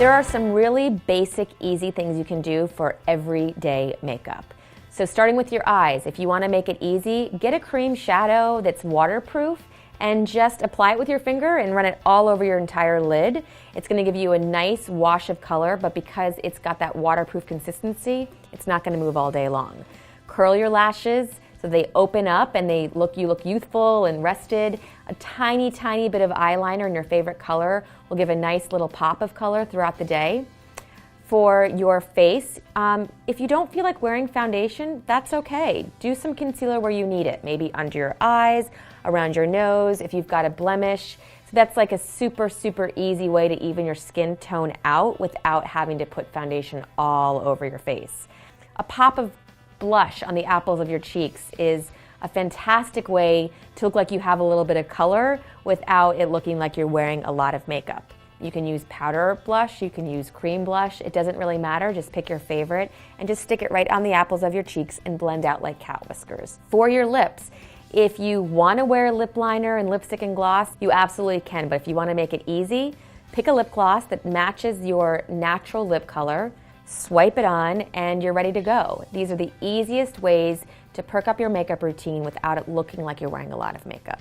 There are some really basic, easy things you can do for everyday makeup. So starting with your eyes, if you want to make it easy, get a cream shadow that's waterproof and just apply it with your finger and run it all over your entire lid. It's going to give you a nice wash of color, but because it's got that waterproof consistency, it's not going to move all day long. Curl your lashes so they open up and you look youthful and rested. A tiny, tiny bit of eyeliner in your favorite color will give a nice little pop of color throughout the day. For your face, if you don't feel like wearing foundation, that's okay. Do some concealer where you need it, maybe under your eyes, around your nose, if you've got a blemish. So that's like a super, super easy way to even your skin tone out without having to put foundation all over your face. A pop of blush on the apples of your cheeks is a fantastic way to look like you have a little bit of color without it looking like you're wearing a lot of makeup. You can use powder blush, you can use cream blush, it doesn't really matter, just pick your favorite and just stick it right on the apples of your cheeks and blend out like cat whiskers. For your lips, if you want to wear lip liner and lipstick and gloss, you absolutely can, but if you want to make it easy, pick a lip gloss that matches your natural lip color, swipe it on, and you're ready to go. These are the easiest ways to perk up your makeup routine without it looking like you're wearing a lot of makeup.